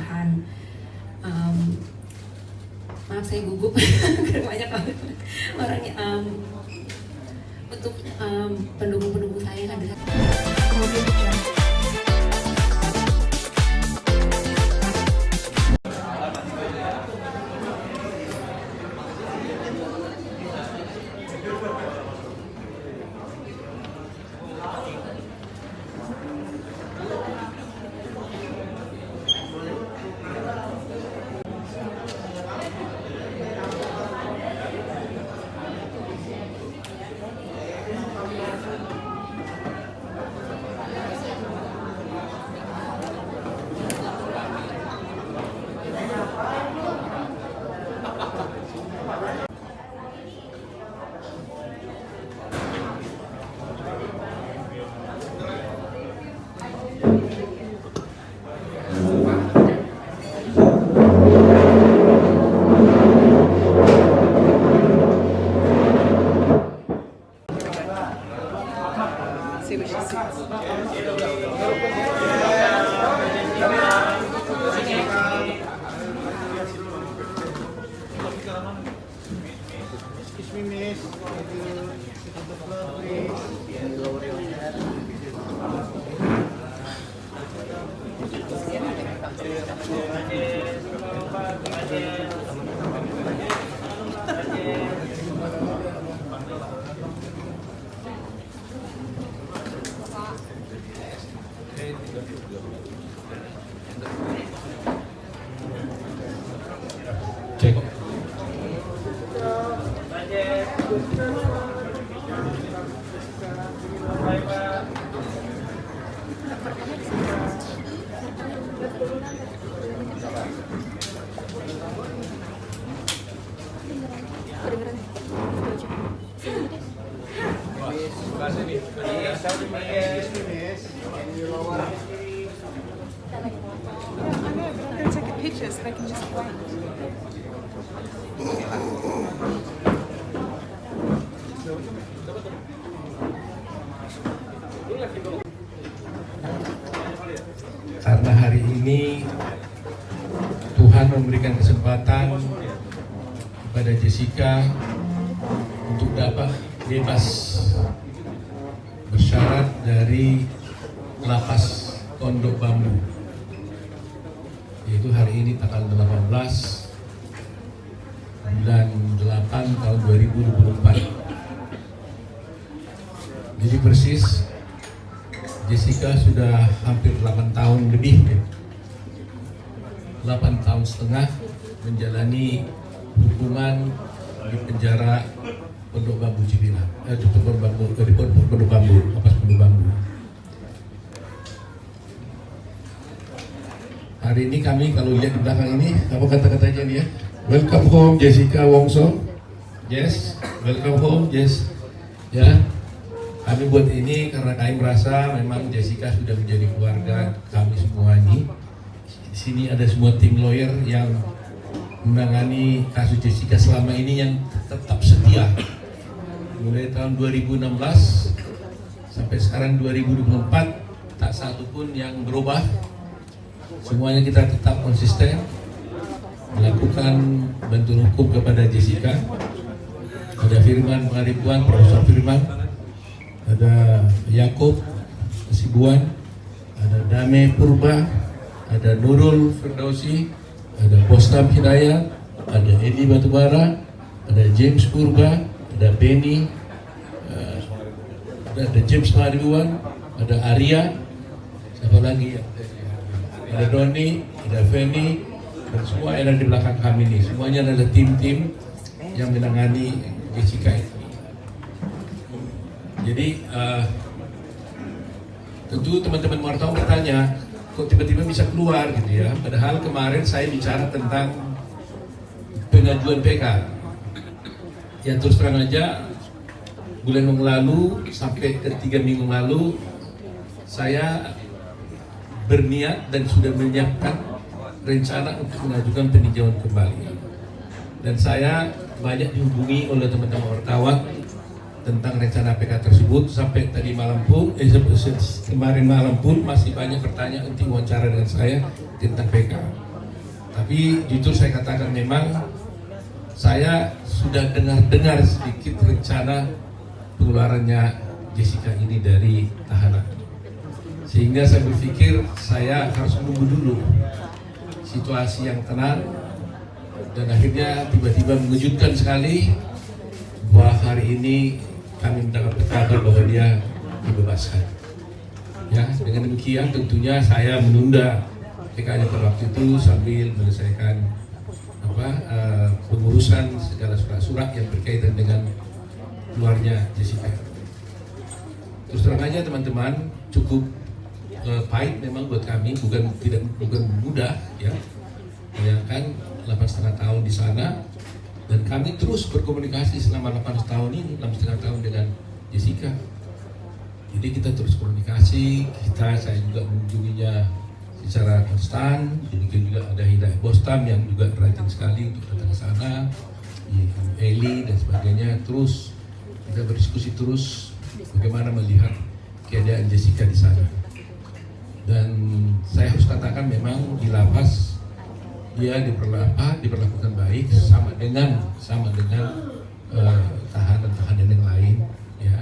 bertahan. Maaf saya gugup banyak banget orangnya. Untuk pendukung-pendukung saya kan karena hari ini Tuhan memberikan kesempatan kepada Jessica untuk dapat bebas bersyarat dari lapas Pondok Bambu, yaitu hari ini tanggal 18 bulan 8 tahun 2024. Jadi persis Jessica sudah hampir 8 tahun lebih, 8 tahun setengah menjalani hukuman di penjara Pondok Bambu Cipinang, di Pondok Bambu, lapas Pondok Bambu. Hari ini kami kalau lihat di belakang ini, apa kata-katanya dia? Welcome home Jessica Wongso. Yes, welcome home, yes. Ya, kami buat ini karena kami merasa memang Jessica sudah menjadi keluarga kami semua ini. Di sini ada semua tim lawyer yang menangani kasus Jessica selama ini yang tetap setia. Mulai tahun 2016 sampai sekarang 2024, tak satu pun yang berubah. Semuanya kita tetap konsisten melakukan bantuan hukum kepada Jessica. Ada Firman Pengaribuan, Profesor Firman, ada Yaakob Hasibuan, ada Dame Purba, ada Nurul Firdausi, ada Postam Hidayat, ada Edi Batubara, ada James Purba, ada Benny, ada James Pengaribuan, ada Arya, siapa lagi ya? Ada Doni, ada Feni, dan semua yang ada di belakang kami ini. Semuanya adalah tim-tim yang menangani Jessica ini. Jadi tentu teman-teman wartawan bertanya, kok tiba-tiba bisa keluar gitu ya? Padahal kemarin saya bicara tentang pengajuan PK. Ya terus terang aja, bulan yang lalu sampai ke 3 minggu lalu saya berniat dan sudah menyiapkan rencana untuk mengajukan peninjauan kembali. Dan saya banyak dihubungi oleh teman-teman wartawan tentang rencana PK tersebut. Sampai tadi malam pun, kemarin malam pun masih banyak bertanya untuk wawancara dengan saya tentang PK. Tapi jujur saya katakan memang saya sudah dengar sedikit rencana pengeluarannya Jessica ini dari tahanan. Sehingga saya berpikir saya harus menunggu dulu situasi yang tenang, dan akhirnya tiba-tiba mengejutkan sekali bahwa hari ini kami mendapat kabar bahwa dia dibebaskan. Ya, dengan demikian tentunya saya menunda PK-nya pada waktu itu sambil menyelesaikan pengurusan segala surat-surat yang berkaitan dengan keluarnya Jessica. Terus terang aja teman-teman, cukup pahit memang buat kami, bukan mudah ya. Bayangkan 8,5 tahun di sana, dan kami terus berkomunikasi selama 8 tahun ini, 6,5 tahun dengan Jessica. Jadi kita terus komunikasi, saya juga mengunjunginya secara konstan. Demikian juga ada Hidayah Bostam yang juga rajin sekali untuk datang ke sana, Eli dan sebagainya. Terus kita berdiskusi terus bagaimana melihat keadaan Jessica di sana. Dan saya harus katakan memang di lapas dia diperlakukan baik, sama dengan tahanan-tahanan yang lain ya.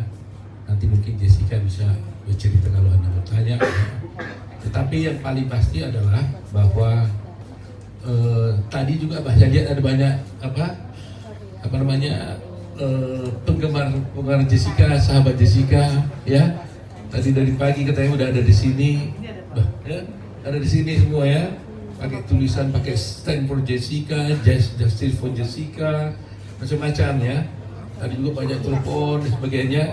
Nanti mungkin Jessica bisa bercerita kalau Anda mau tanya ya. Tetapi yang paling pasti adalah bahwa tadi juga saya lihat ada banyak penggemar Jessica, sahabat Jessica ya. Tadi dari pagi katanya udah ada di sini, ya, ada di sini semua ya. Pakai tulisan, pakai stand for Jessica, justice for Jessica, macam-macam ya. Ada juga banyak telepon dan sebagainya.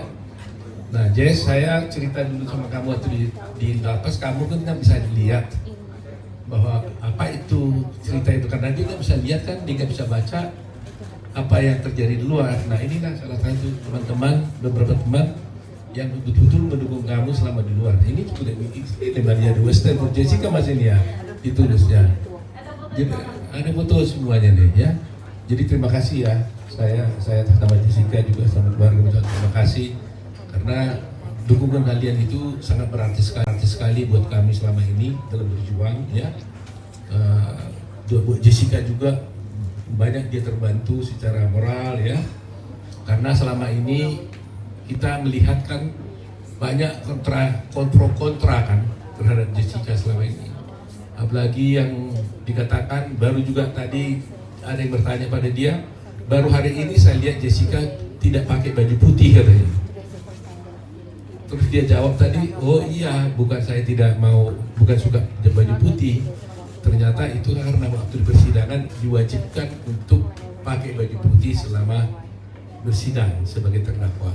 Nah, Jess, saya cerita dulu sama kamu waktu di lapas, kamu kan nggak bisa lihat bahwa apa itu cerita itu, karena dia nggak bisa lihat kan, dia nggak bisa baca apa yang terjadi di luar. Nah, inilah salah satu teman-teman, beberapa teman yang betul-betul mendukung kamu selama di luar. Ini sudah lebarnya The Western for Jessica masih nih ya, ditulisnya. Jadi ada foto semuanya nih ya. Jadi terima kasih ya, saya sama Jessica juga sama keluarga terima kasih karena dukungan kalian itu sangat berarti sekali buat kami selama ini dalam berjuang ya. Buat Jessica juga banyak dia terbantu secara moral ya, karena selama ini kita melihat kan banyak kontra kan terhadap Jessica selama ini. Apalagi yang dikatakan, baru juga tadi ada yang bertanya pada dia, baru hari ini saya lihat Jessica tidak pakai baju putih katanya. Terus dia jawab tadi, oh iya, bukan saya tidak mau, bukan suka baju putih. Ternyata itu karena waktu di persidangan diwajibkan untuk pakai baju putih selama bersidang sebagai terdakwa.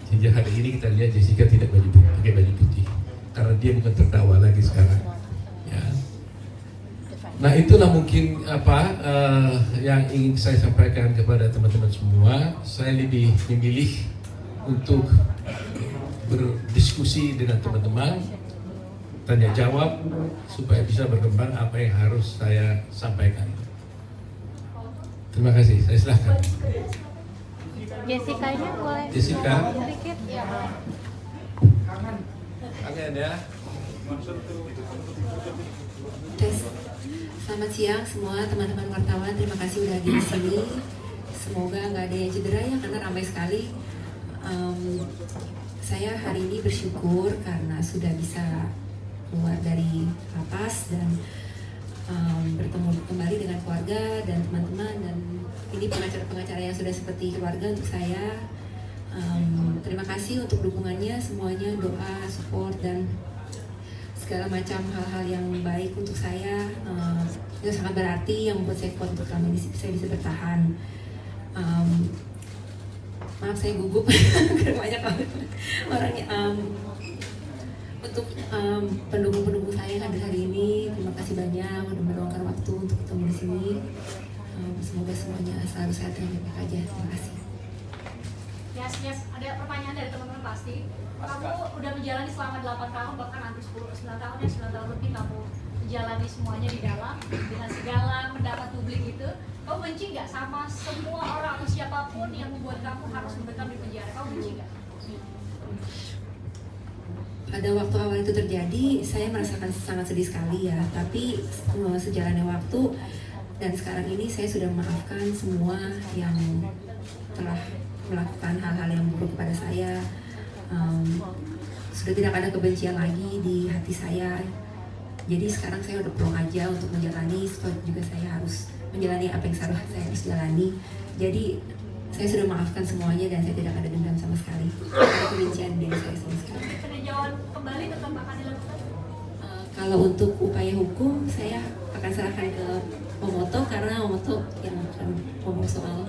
Sehingga hari ini kita lihat Jessica tidak pakai baju putih karena dia bukan terdakwa lagi sekarang. Ya. Nah, itulah mungkin yang ingin saya sampaikan kepada teman-teman semua. Saya lebih memilih untuk berdiskusi dengan teman-teman, tanya jawab supaya bisa berkembang apa yang harus saya sampaikan. Terima kasih. Saya silahkan. Jessica-nya boleh Jessica. sedikit ya. Kangen ya. Tes. Selamat siang semua teman-teman wartawan, terima kasih udah di sini. Semoga nggak ada yang cedera ya, karena ramai sekali. Saya hari ini bersyukur karena sudah bisa keluar dari lapas dan bertemu kembali dengan keluarga dan teman-teman, dan ini pengacara-pengacara yang sudah seperti keluarga untuk saya. Terima kasih untuk dukungannya semuanya, doa, support, dan segala macam hal-hal yang baik untuk saya. Itu sangat berarti yang membuat saya kuat untuk selama ini saya bisa bertahan. Maaf saya gugup karena banyak orangnya. Untuk pendukung-pendukung saya yang hadir hari ini, terima kasih banyak udah meluangkan waktu untuk ketemu di sini. Semoga semuanya selalu sehat dan baik aja. Terima kasih. Yes, ada pertanyaan dari teman-teman pasti. Kamu udah menjalani selama 8 tahun, bahkan hampir 9 tahun ya, 9 tahun lebih kamu menjalani semuanya di dalam dengan segala pendapat publik itu. Kamu benci nggak sama semua orang atau siapapun yang membuat kamu harus mendekam di penjara? Kamu benci nggak? pada waktu awal itu terjadi, saya merasakan sangat sedih sekali ya. Tapi sejalannya waktu dan sekarang ini saya sudah memaafkan semua yang telah melakukan hal-hal yang buruk kepada saya. Sudah tidak ada kebencian lagi di hati saya. Jadi sekarang saya udah plong aja untuk menjalani, juga saya harus menjalani apa yang seharusnya saya harus jalani. Jadi saya sudah maafkan semuanya dan saya tidak ada dendam sama sekali. Tidak ada kebencian dari saya sama sekali. Peninjauan kembali tetap akan dilakukan? Kalau untuk upaya hukum, saya akan serahkan ke Momoto karena Momoto yang akan ngomong soal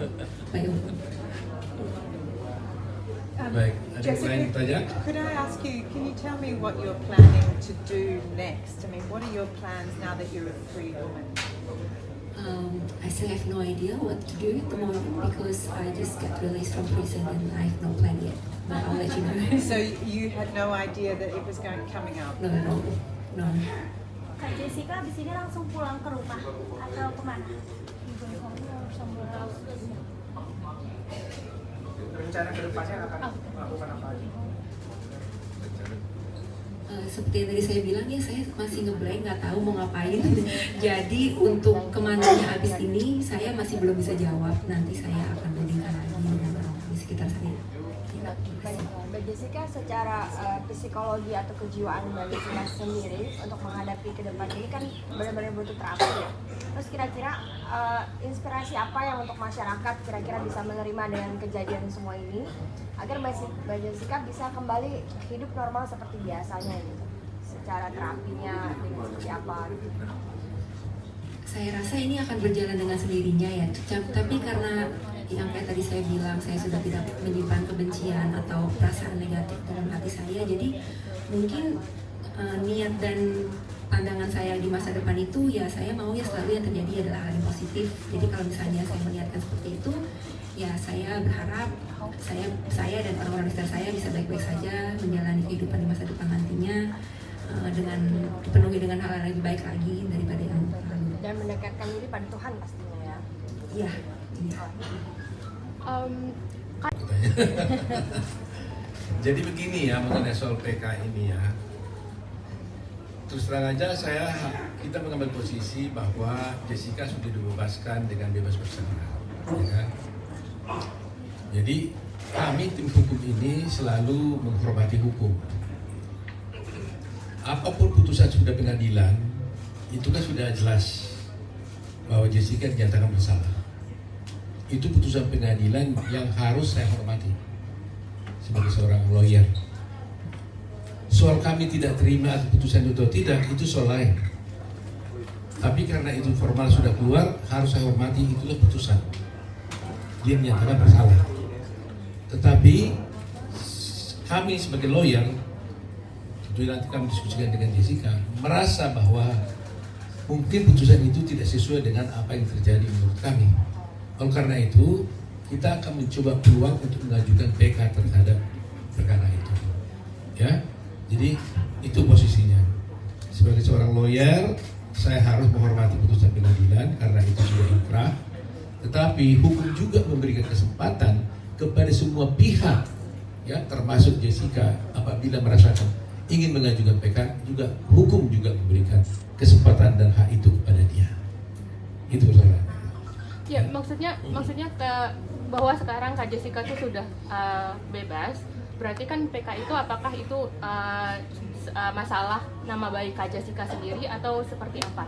upaya hukum. Baik, ada yang lain Jessica, tanya? could I ask you, can you tell me what you're planning to do next? I mean, what are your plans now that you're a free woman? I still have no idea what to do tomorrow because I just got released from prison and I have no plan yet. But I'll let you know. So you had no idea that it was coming up? No. Kak Jessica abis ini langsung pulang ke rumah atau kemana? Rencana kedepannya akan melakukan apa aja? Seperti yang tadi saya bilang ya, saya masih ngeblank, nggak tahu mau ngapain. Jadi untuk kemananya habis ini saya masih belum bisa jawab. Nanti saya akan bandingkan lagi dengan orang di sekitar saya. Ya, Mbak Jessica, secara psikologi atau kejiwaan Mbak Jessica sendiri untuk menghadapi ke depan ini kan benar-benar butuh terapi ya. Terus kira-kira inspirasi apa yang untuk masyarakat kira-kira bisa menerima dengan kejadian semua ini agar Mbak Jessica bisa kembali hidup normal seperti biasanya gitu. Secara terapinya dengan seperti apa gitu. saya rasa ini akan berjalan dengan sendirinya ya. Tapi karena yang kayak tadi saya bilang, saya sudah tidak menyimpan kebencian atau perasaan negatif dalam hati saya. Jadi mungkin niat dan pandangan saya di masa depan itu ya, saya mau ya selalu yang terjadi adalah hal yang positif. Jadi kalau misalnya saya meniatkan seperti itu, ya saya berharap saya dan orang-orang di sekitar saya bisa baik-baik saja menjalani kehidupan di masa depan nantinya dengan dipenuhi dengan hal yang lebih baik lagi daripada yang lalu. Dan mendekatkan diri pada Tuhan pastinya ya. Iya. Jadi begini ya mengenai soal PK ini ya. Terus terang aja kita mengambil posisi bahwa Jessica sudah dibebaskan dengan bebas bersyarat, ya kan? Jadi kami tim hukum ini selalu menghormati hukum. Apapun putusan sudah pengadilan, itu kan sudah jelas bahwa Jessica dinyatakan bersalah. Itu putusan pengadilan yang harus saya hormati sebagai seorang lawyer. Soal kami tidak terima putusan itu atau tidak, itu soal lain. Tapi karena itu formal sudah keluar, harus saya hormati, itulah putusan. Dia menyatakan bersalah. Tetapi kami sebagai lawyer, tentu nanti kami diskusikan dengan Jessica, merasa bahwa mungkin putusan itu tidak sesuai dengan apa yang terjadi menurut kami. Oleh karena itu, kita akan mencoba peluang untuk mengajukan PK terhadap perkara itu. Ya, jadi itu posisinya. Sebagai seorang lawyer, saya harus menghormati putusan pengadilan karena itu sudah inkrah. Tetapi hukum juga memberikan kesempatan kepada semua pihak, ya termasuk Jessica, apabila merasakan ingin mengajukan PK, juga hukum juga memberikan kesempatan dan hak itu kepada dia. Itu persoalannya. Ya, maksudnya bahwa sekarang Kak Jessica itu sudah bebas, berarti kan PK itu apakah itu masalah nama baik Kak Jessica sendiri atau seperti apa?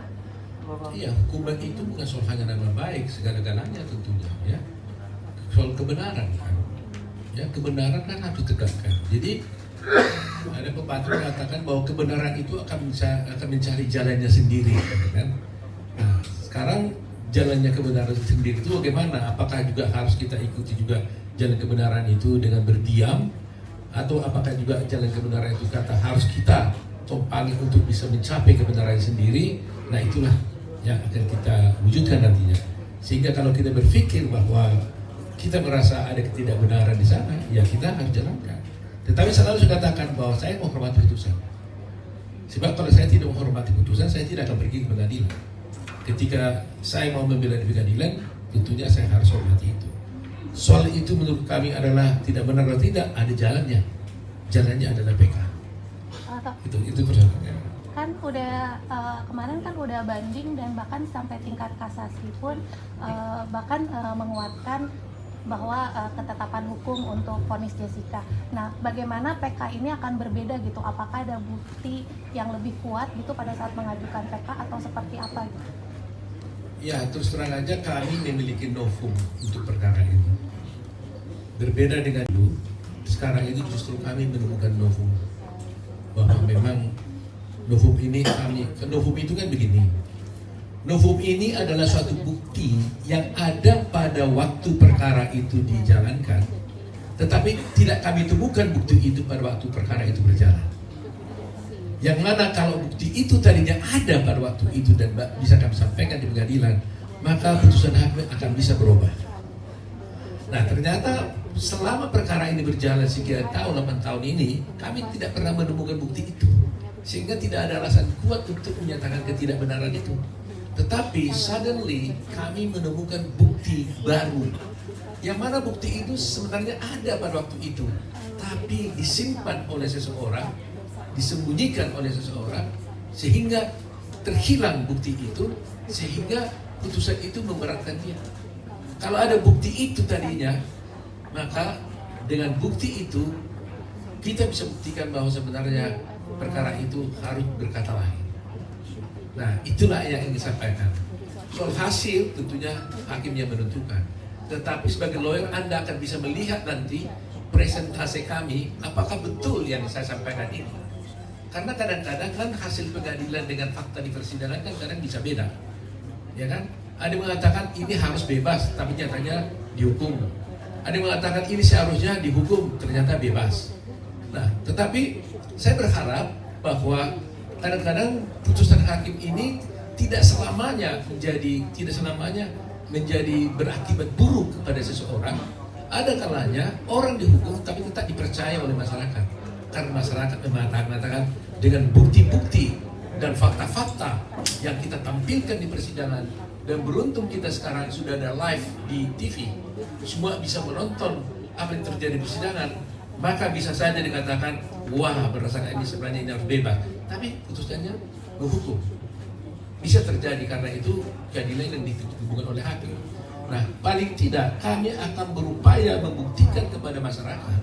Iya, hukuman itu bukan soal hanya nama baik, segala-galanya tentunya, ya. Soal kebenaran kan. Ya, kebenaran kan harus ditegakkan. Jadi ada pepatah mengatakan bahwa kebenaran itu akan mencari jalannya sendiri, kan? Nah, sekarang jalannya kebenaran sendiri itu bagaimana? Apakah juga harus kita ikuti juga jalan kebenaran itu dengan berdiam? Atau apakah juga jalan kebenaran itu kata harus kita tumpangi untuk bisa mencapai kebenaran sendiri? Nah itulah yang akan kita wujudkan nantinya. Sehingga kalau kita berpikir bahwa kita merasa ada ketidakbenaran di sana, ya kita harus jalankan. Tetapi selalu saya katakan bahwa saya menghormati putusan. Sebab kalau saya tidak menghormati putusan, saya tidak akan pergi ke pengadilan. Ketika saya mau membela di pengadilan, tentunya saya harus hormati itu. Soal itu menurut kami adalah tidak benar atau tidak, ada jalannya. Jalannya adalah PK. Toto. Itu persyaratannya. Kan udah kemarin kan udah banding dan bahkan sampai tingkat kasasi pun bahkan menguatkan bahwa ketetapan hukum untuk vonis Jessica. Nah, bagaimana PK ini akan berbeda gitu? Apakah ada bukti yang lebih kuat gitu pada saat mengajukan PK atau seperti apa gitu? Ya, terus terang aja kami memiliki novum untuk perkara ini. Berbeda dengan dulu, sekarang itu justru kami menemukan novum. Bahwa memang novum ini novum itu kan begini. Novum ini adalah suatu bukti yang ada pada waktu perkara itu dijalankan, tetapi tidak kami temukan bukti itu pada waktu perkara itu berjalan. Yang mana kalau bukti itu tadinya ada pada waktu itu dan bisa kami sampaikan di pengadilan, maka putusan hakim akan bisa berubah. Nah, ternyata selama perkara ini berjalan sekian tahun, 8 tahun ini, kami tidak pernah menemukan bukti itu. Sehingga tidak ada alasan kuat untuk menyatakan ketidakbenaran itu. Tetapi suddenly kami menemukan bukti baru. Yang mana bukti itu sebenarnya ada pada waktu itu, tapi disimpan oleh seseorang, disembunyikan oleh seseorang, sehingga terhilang bukti itu, sehingga putusan itu memberatkan dia. Kalau ada bukti itu tadinya, maka dengan bukti itu kita bisa buktikan bahwa sebenarnya perkara itu harus berkata lain. Nah, itulah yang ingin disampaikan. Soal hasil tentunya hakim yang menentukan. Tetapi sebagai lawyer Anda akan bisa melihat nanti presentasi kami apakah betul yang saya sampaikan ini. Karena kadang-kadang kan hasil pengadilan dengan fakta di persidangan kan kadang bisa beda. Ya kan? Ada yang mengatakan ini harus bebas, tapi nyatanya dihukum. Ada yang mengatakan ini seharusnya dihukum, ternyata bebas. Nah, tetapi saya berharap bahwa kadang-kadang putusan hakim ini tidak selamanya menjadi berakibat buruk kepada seseorang. Ada kalanya orang dihukum tapi tetap dipercaya oleh masyarakat. Karena masyarakat mengatakan dengan bukti-bukti dan fakta-fakta yang kita tampilkan di persidangan, dan beruntung kita sekarang sudah ada live di TV, semua bisa menonton apa yang terjadi di persidangan, maka bisa saja dikatakan, wah berdasarkan ini sebenarnya ini harus bebas. Tapi putusannya menghukum. Bisa terjadi karena itu keadilan yang dihubungkan oleh hakim. Nah, paling tidak kami akan berupaya membuktikan kepada masyarakat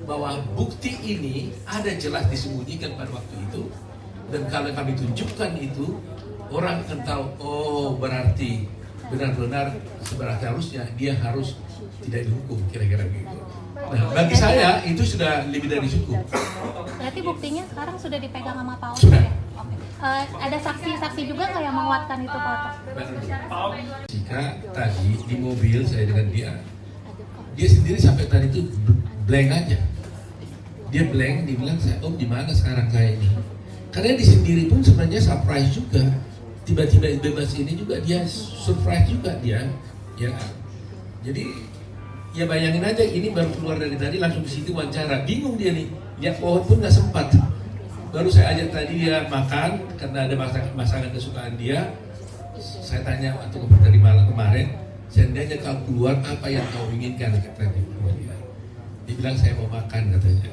bahwa bukti ini ada jelas disembunyikan pada waktu itu, dan kalau kami tunjukkan itu, orang akan tahu, oh berarti benar-benar seharusnya dia harus tidak dihukum, kira-kira begitu. Nah, bagi saya itu sudah lebih dari cukup. Berarti buktinya sekarang sudah dipegang sama Pak Oto Sudah. ya? Oke. Ada saksi-saksi juga nggak yang menguatkan itu Pak Oto? Jika tadi di mobil saya dengan dia sendiri sampai tadi itu blank aja. Dia blank, dia bilang, oh di mana sekarang saya ini? Karena dia sendiri pun sebenarnya surprise juga. Tiba-tiba bebas ini juga dia surprise juga dia. Ya. Jadi ya bayangin aja, ini baru keluar dari tadi langsung ke situ wawancara, bingung dia nih, lihat pohon pun nggak sempat. Baru saya ajak tadi dia makan karena ada masakan kesukaan dia. Saya tanya waktu dari malam kemarin, seandainya kau keluar apa yang kau inginkan, kata dia. Dia bilang saya mau makan, katanya.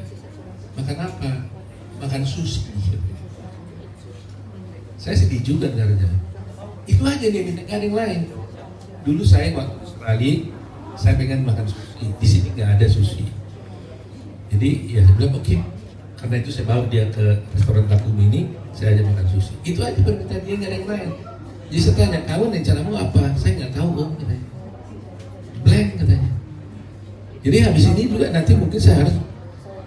Makan apa? Makan sushi. Saya sedih juga dengarnya. Itu aja dia minta, gak ada yang lain. Dulu saya waktu Australia, saya pengen makan sushi. Di sini nggak ada sushi. Jadi ya saya bilang oke. Karena itu saya bawa dia ke restoran Takumi ini, saya ajak makan sushi. Itu aja permintaan dia, nggak ada yang lain. Jadi saya tanya, kamu rencanamu apa? Saya nggak tahu om, katanya. Blank katanya. Jadi habis ini juga nanti mungkin saya harus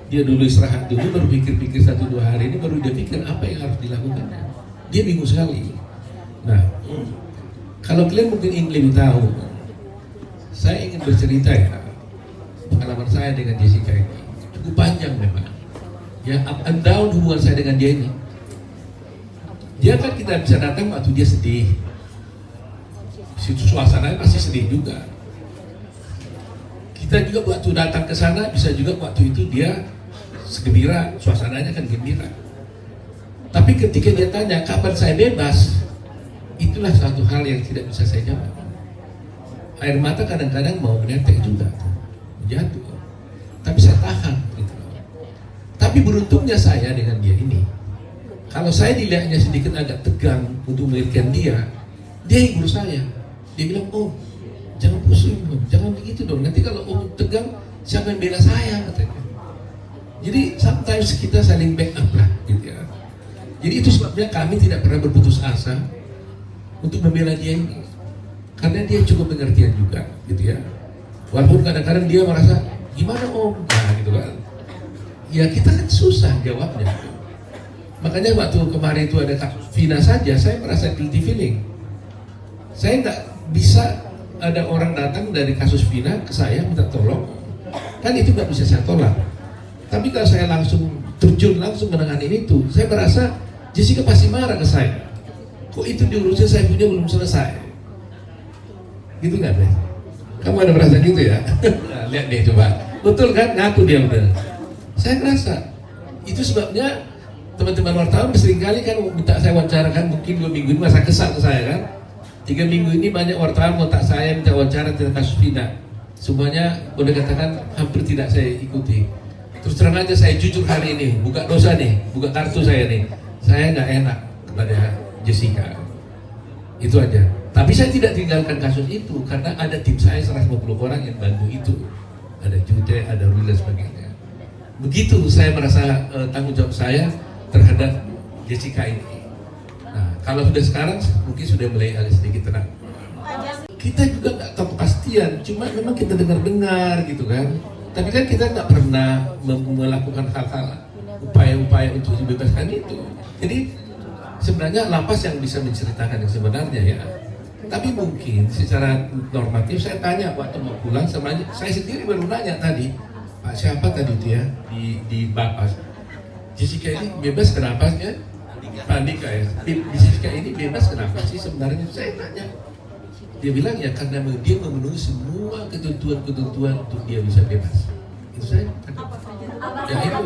dia dulu istirahat dulu, baru pikir-pikir 1-2 hari ini, baru dia pikir apa yang harus dilakukan. Dia bingung sekali. Nah, kalau kalian mungkin ingin lebih tahu, saya ingin bercerita ya, pengalaman saya dengan Jessica ini cukup panjang memang. Ya, up and down hubungan saya dengan dia ini. Dia kan kita bisa datang waktu dia sedih. Situ suasananya pasti sedih juga. Kita juga waktu datang ke sana bisa juga waktu itu dia segembira, suasananya kan gembira. Tapi ketika dia tanya kapan saya bebas, itulah satu hal yang tidak bisa saya jawab. Air mata kadang-kadang mau menetek juga, jatuh. Tapi saya tahan. Gitu. Tapi beruntungnya saya dengan dia ini, Kalau saya dilihatnya sedikit agak tegang untuk memiliki dia hibur saya. Dia bilang, oh jangan pusing dong, jangan begitu dong. Nanti kalau om tegang, siapa yang bela saya? Katanya. Jadi sometimes kita saling back up lah, gitu ya. Jadi itu sebabnya kami tidak pernah berputus asa untuk membela dia ini, karena dia cukup pengertian juga, gitu ya. Walaupun kadang-kadang dia merasa gimana om, nah gitu kan. Ya kita kan susah jawabnya. Makanya waktu kemarin itu ada Kak Vina saja, saya merasa guilty feeling. Saya nggak bisa ada orang datang dari kasus Vina ke saya minta tolong, kan itu nggak bisa saya tolak. Tapi kalau saya langsung terjun langsung menangani itu, saya merasa Jessica pasti marah ke saya. Kok itu diurusin saya punya belum selesai? Gitu nggak deh? Kamu ada merasa gitu ya? Nah, lihat deh coba, betul kan? Ngaku dia udah. Saya merasa itu sebabnya teman-teman wartawan seringkali kan minta saya wawancara kan, mungkin 2 minggu ini masa kesal ke saya kan. 3 minggu ini banyak wartawan kontak saya minta wawancara tentang kasus Vina. Semuanya boleh katakan hampir tidak saya ikuti. Terus terang aja saya jujur hari ini, buka dosa nih, buka kartu saya nih. Saya nggak enak kepada Jessica. Itu aja. Tapi saya tidak tinggalkan kasus itu karena ada tim saya 150 orang yang bantu itu. Ada Jude, ada Rul dan sebagainya. Begitu saya merasa tanggung jawab saya terhadap Jessica ini. Nah, kalau sudah sekarang mungkin sudah mulai agak sedikit tenang. Kita juga nggak tahu kepastian, cuma memang kita dengar-dengar gitu kan. Tapi kan kita nggak pernah melakukan hal-hal upaya-upaya untuk dibebaskan itu. Jadi sebenarnya lapas yang bisa menceritakan yang sebenarnya ya. Tapi mungkin secara normatif saya tanya waktu mau pulang, sebenarnya saya sendiri baru nanya tadi, Pak siapa tadi itu ya di Bapas, Jessica ini bebas kenapa ya? Pak Andika ya, Jessica ini bebas kenapa sih sebenarnya? Saya tanya, dia bilang ya karena dia memenuhi semua ketentuan-ketentuan untuk dia bisa bebas. Itu saya tanya. Ya itu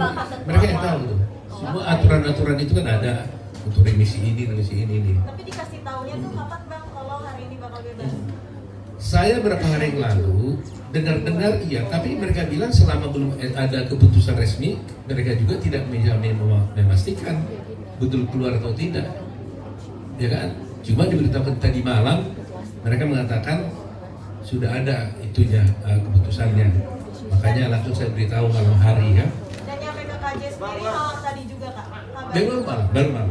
mereka yang tahu tuh. Semua aturan-aturan itu kan ada untuk remisi ini. Tapi dikasih tahunya tuh kapan bang kalau hari ini bakal bebas? Saya beberapa hari yang lalu dengar iya, tapi mereka bilang selama belum ada keputusan resmi, mereka juga tidak memastikan betul keluar atau tidak, ya kan? Cuma diberitahukan tadi malam, mereka mengatakan sudah ada itunya keputusannya, makanya langsung saya beritahu malam hari ya. Dan nyampe ke KJ sendiri malam tadi juga kak? Baru malam.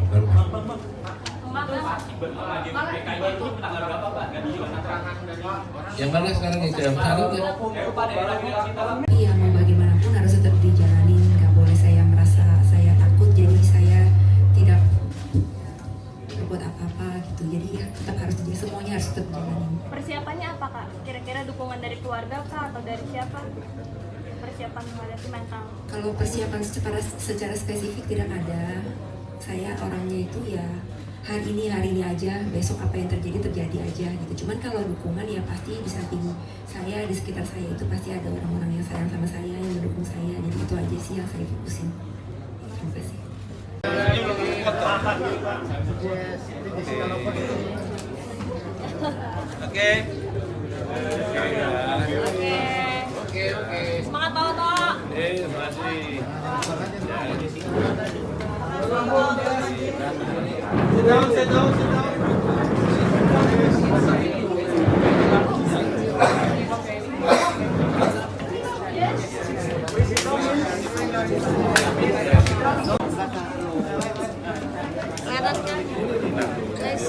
Yang mana sekarang yang saya harapnya? Iya, mau bagaimanapun harus tetap dijalanin. Nggak boleh saya merasa saya takut, jadi saya tidak berbuat apa-apa gitu. Jadi ya tetap harus semuanya harus tetap dijalanin. Persiapannya apa kak? Kira-kira dukungan dari keluarga kak atau dari siapa? Persiapan menghadapi mental. Kalau persiapan secara spesifik tidak ada. Saya orangnya itu ya hari ini aja, besok apa yang terjadi aja gitu. Cuman kalau dukungan ya pasti di samping saya, di sekitar saya itu pasti ada orang-orang yang sayang sama saya, yang mendukung saya. Jadi itu aja sih yang saya fokusin. Terima kasih. Oke. Semangat Pak. Terima kasih. Sit down. Kelihatan kan? Guys.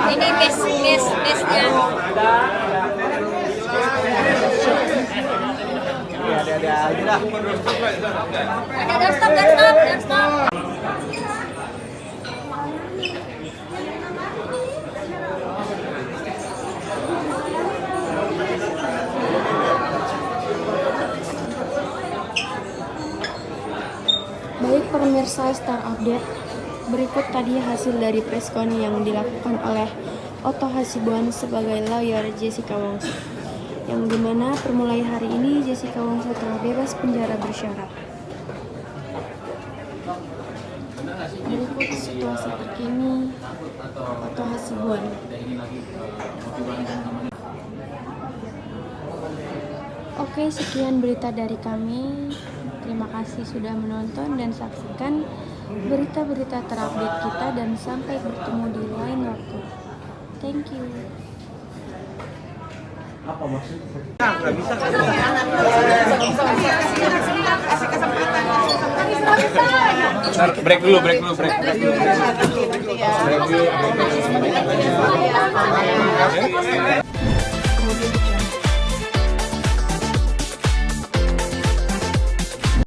Ini miss-nya. Ada stop. Baik pemirsa Star Update, berikut tadi hasil dari preskon yang dilakukan oleh Otto Hasibuan sebagai lawyer Jessica Wongso. yang dimana per mulai hari ini Jessica Wongso telah bebas penjara bersyarat. Berikut situasi terkini Oto Hasibuan. Oke, sekian berita dari kami. Terima kasih sudah menonton dan saksikan berita-berita terupdate kita dan sampai bertemu di lain waktu. Thank you. Break dulu. Break dulu.